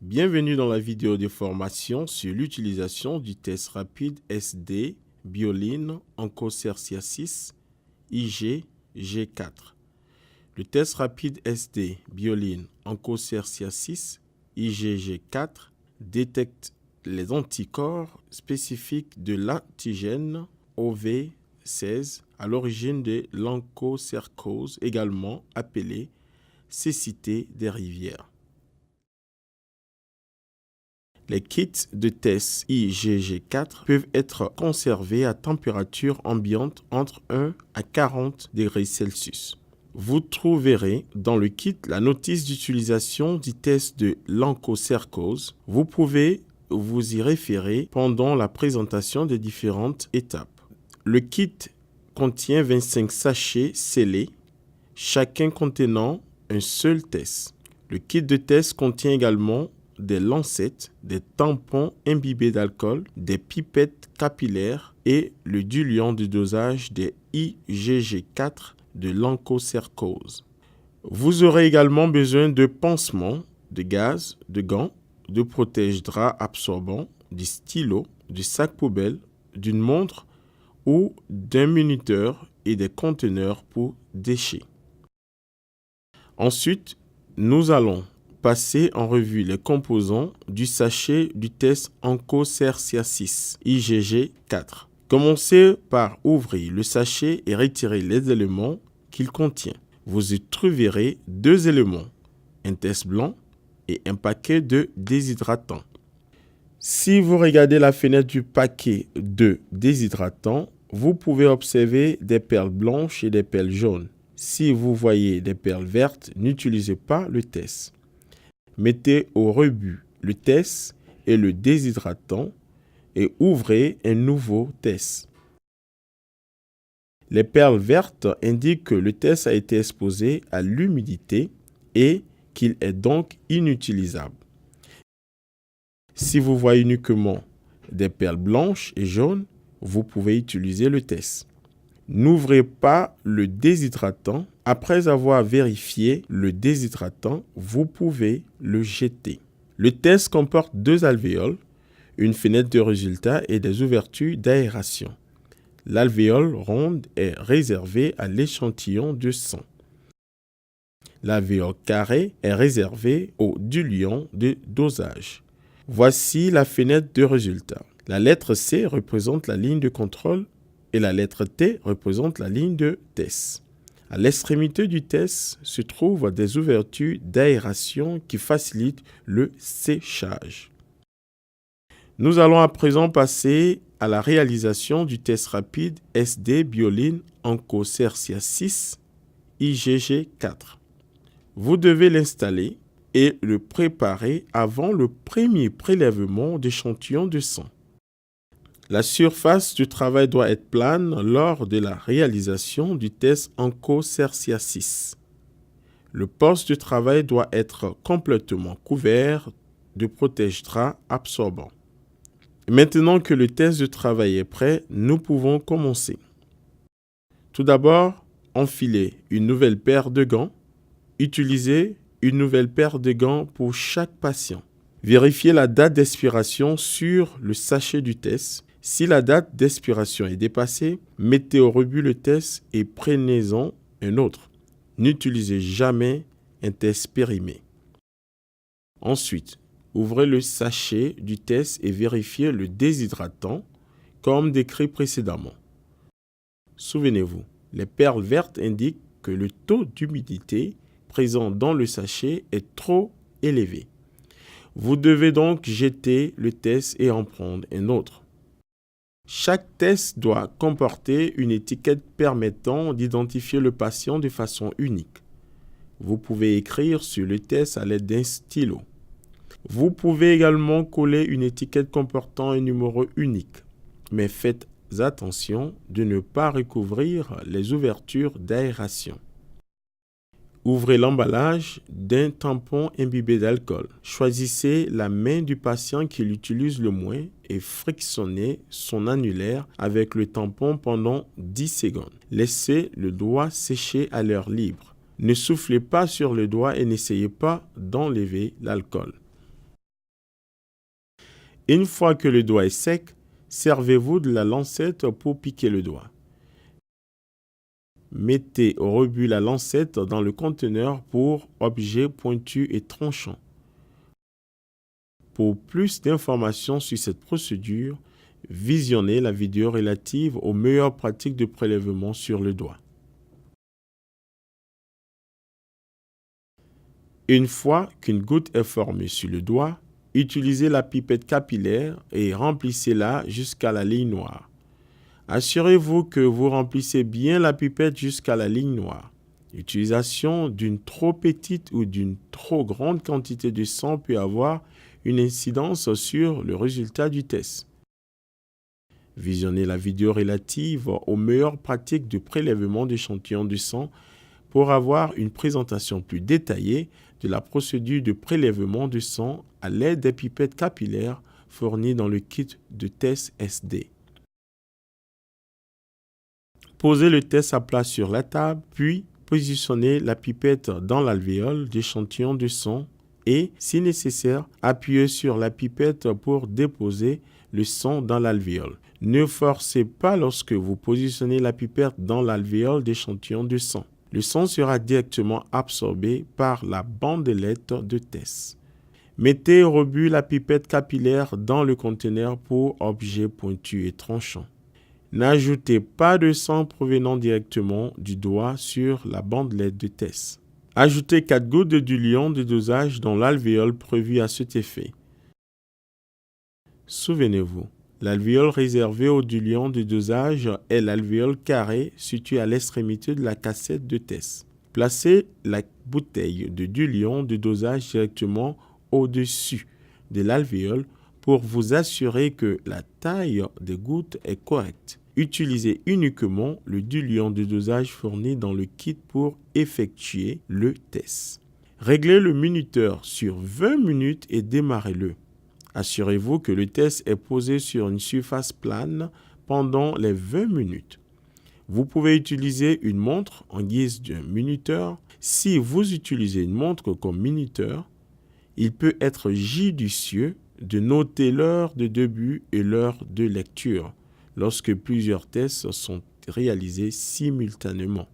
Bienvenue dans la vidéo de formation sur l'utilisation du test rapide SD Bioline onchocerciasis IgG4. Le test rapide SD Bioline onchocerciasis IgG4 détecte les anticorps spécifiques de l'antigène OV16 à l'origine de l'onchocercose, également appelée cécité des rivières. Les kits de test IgG4 peuvent être conservés à température ambiante entre 1 à 40 degrés Celsius. Vous trouverez dans le kit la notice d'utilisation du test de l'onchocercose. Vous pouvez vous y référer pendant la présentation des différentes étapes. Le kit contient 25 sachets scellés, chacun contenant un seul test. Le kit de test contient également des lancettes, des tampons imbibés d'alcool, des pipettes capillaires et le diluant de dosage des IgG4 de l'onchocercose. Vous aurez également besoin de pansements, de gaz, de gants, de protège-draps absorbants, du stylo, du sac poubelle, d'une montre ou d'un minuteur et des conteneurs pour déchets. Ensuite, nous allons passer en revue les composants du sachet du test onchocerciasis IgG4. Commencez par ouvrir le sachet et retirer les éléments qu'il contient. Vous y trouverez deux éléments, un test blanc et un paquet de déshydratants. Si vous regardez la fenêtre du paquet de déshydratants, vous pouvez observer des perles blanches et des perles jaunes. Si vous voyez des perles vertes, n'utilisez pas le test. Mettez au rebut le test et le déshydratant et ouvrez un nouveau test. Les perles vertes indiquent que le test a été exposé à l'humidité et qu'il est donc inutilisable. Si vous voyez uniquement des perles blanches et jaunes, vous pouvez utiliser le test. N'ouvrez pas le déshydratant. Après avoir vérifié le déshydratant, vous pouvez le jeter. Le test comporte deux alvéoles, une fenêtre de résultat et des ouvertures d'aération. L'alvéole ronde est réservée à l'échantillon de sang. L'alvéole carrée est réservée au diluant de dosage. Voici la fenêtre de résultat. La lettre C représente la ligne de contrôle et la lettre T représente la ligne de test. À l'extrémité du test se trouvent des ouvertures d'aération qui facilitent le séchage. Nous allons à présent passer à la réalisation du test rapide SD Bioline onchocerciasis IgG4. Vous devez l'installer et le préparer avant le premier prélèvement d'échantillons de sang. La surface du travail doit être plane lors de la réalisation du test onchocerciasis. Le poste de travail doit être complètement couvert de protège-draps absorbants. Maintenant que le test de travail est prêt, nous pouvons commencer. Tout d'abord, enfilez une nouvelle paire de gants. Utilisez une nouvelle paire de gants pour chaque patient. Vérifiez la date d'expiration sur le sachet du test. Si la date d'expiration est dépassée, mettez au rebut le test et prenez-en un autre. N'utilisez jamais un test périmé. Ensuite, ouvrez le sachet du test et vérifiez le déshydratant comme décrit précédemment. Souvenez-vous, les perles vertes indiquent que le taux d'humidité présent dans le sachet est trop élevé. Vous devez donc jeter le test et en prendre un autre. Chaque test doit comporter une étiquette permettant d'identifier le patient de façon unique. Vous pouvez écrire sur le test à l'aide d'un stylo. Vous pouvez également coller une étiquette comportant un numéro unique, mais faites attention de ne pas recouvrir les ouvertures d'aération. Ouvrez l'emballage d'un tampon imbibé d'alcool. Choisissez la main du patient qui l'utilise le moins et frictionnez son annulaire avec le tampon pendant 10 secondes. Laissez le doigt sécher à l'air libre. Ne soufflez pas sur le doigt et n'essayez pas d'enlever l'alcool. Une fois que le doigt est sec, servez-vous de la lancette pour piquer le doigt. Mettez au rebut la lancette dans le conteneur pour objets pointus et tranchants. Pour plus d'informations sur cette procédure, visionnez la vidéo relative aux meilleures pratiques de prélèvement sur le doigt. Une fois qu'une goutte est formée sur le doigt, utilisez la pipette capillaire et remplissez-la jusqu'à la ligne noire. Assurez-vous que vous remplissez bien la pipette jusqu'à la ligne noire. L'utilisation d'une trop petite ou d'une trop grande quantité de sang peut avoir une incidence sur le résultat du test. Visionnez la vidéo relative aux meilleures pratiques de prélèvement d'échantillons de sang pour avoir une présentation plus détaillée de la procédure de prélèvement de sang à l'aide des pipettes capillaires fournies dans le kit de test SD. Posez le test à plat sur la table, puis positionnez la pipette dans l'alvéole d'échantillons de sang et, si nécessaire, appuyez sur la pipette pour déposer le sang dans l'alvéole. Ne forcez pas lorsque vous positionnez la pipette dans l'alvéole d'échantillons de sang. Le sang sera directement absorbé par la bandelette de test. Mettez au rebut la pipette capillaire dans le conteneur pour objets pointus et tranchants. N'ajoutez pas de sang provenant directement du doigt sur la bandelette de test. Ajoutez 4 gouttes de diluant de dosage dans l'alvéole prévu à cet effet. Souvenez-vous, l'alvéole réservée au diluant de dosage est l'alvéole carré situé à l'extrémité de la cassette de test. Placez la bouteille de diluant de dosage directement au-dessus de l'alvéole pour vous assurer que la taille des gouttes est correcte. Utilisez uniquement le diluant de dosage fourni dans le kit pour effectuer le test. Réglez le minuteur sur 20 minutes et démarrez-le. Assurez-vous que le test est posé sur une surface plane pendant les 20 minutes. Vous pouvez utiliser une montre en guise de minuteur. Si vous utilisez une montre comme minuteur, il peut être judicieux de noter l'heure de début et l'heure de lecture lorsque plusieurs tests sont réalisés simultanément.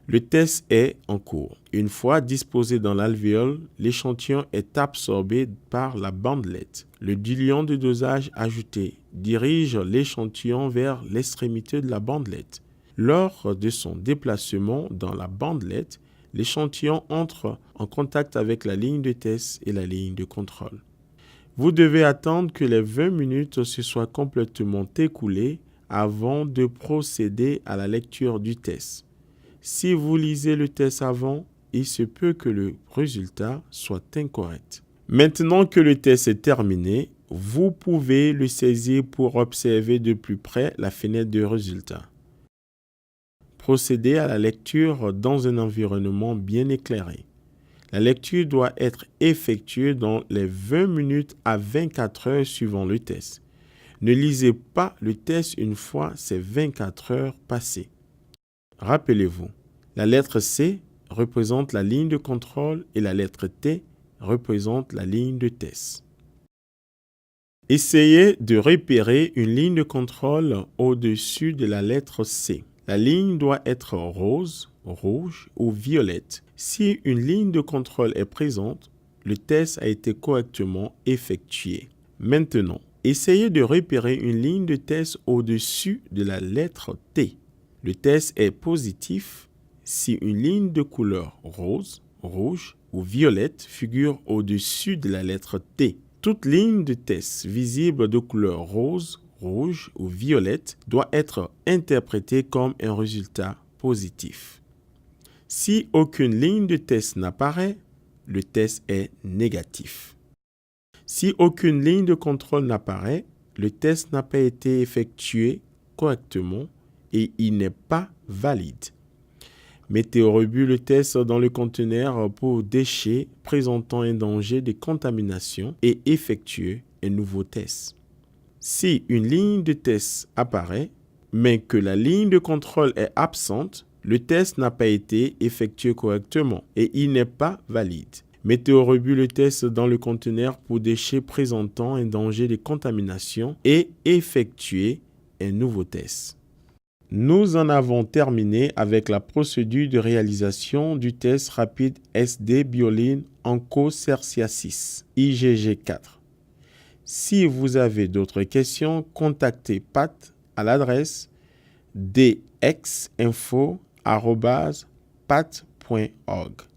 Le test est en cours. Une fois disposé dans l'alvéole, l'échantillon est absorbé par la bandelette. Le diluant de dosage ajouté dirige l'échantillon vers l'extrémité de la bandelette. Lors de son déplacement dans la bandelette, l'échantillon entre en contact avec la ligne de test et la ligne de contrôle. Vous devez attendre que les 20 minutes se soient complètement écoulées avant de procéder à la lecture du test. Si vous lisez le test avant, il se peut que le résultat soit incorrect. Maintenant que le test est terminé, vous pouvez le saisir pour observer de plus près la fenêtre de résultat. Procédez à la lecture dans un environnement bien éclairé. La lecture doit être effectuée dans les 20 minutes à 24 heures suivant le test. Ne lisez pas le test une fois ces 24 heures passées. Rappelez-vous, la lettre C représente la ligne de contrôle et la lettre T représente la ligne de test. Essayez de repérer une ligne de contrôle au-dessus de la lettre C. La ligne doit être rose, rouge ou violette. Si une ligne de contrôle est présente, le test a été correctement effectué. Maintenant, essayez de repérer une ligne de test au-dessus de la lettre T. Le test est positif si une ligne de couleur rose, rouge ou violette figure au-dessus de la lettre T. Toute ligne de test visible de couleur rose, rouge ou violette doit être interprétée comme un résultat positif. Si aucune ligne de test n'apparaît, le test est négatif. Si aucune ligne de contrôle n'apparaît, le test n'a pas été effectué correctement et il n'est pas valide. Mettez au rebut le test dans le conteneur pour déchets présentant un danger de contamination et effectuez un nouveau test. Si une ligne de test apparaît, mais que la ligne de contrôle est absente, le test n'a pas été effectué correctement et il n'est pas valide. Mettez au rebut le test dans le conteneur pour déchets présentant un danger de contamination et effectuez un nouveau test. Nous en avons terminé avec la procédure de réalisation du test rapide SD Bioline Onchocerciasis IgG4. Si vous avez d'autres questions, contactez Pat à l'adresse dxinfo@pat.org.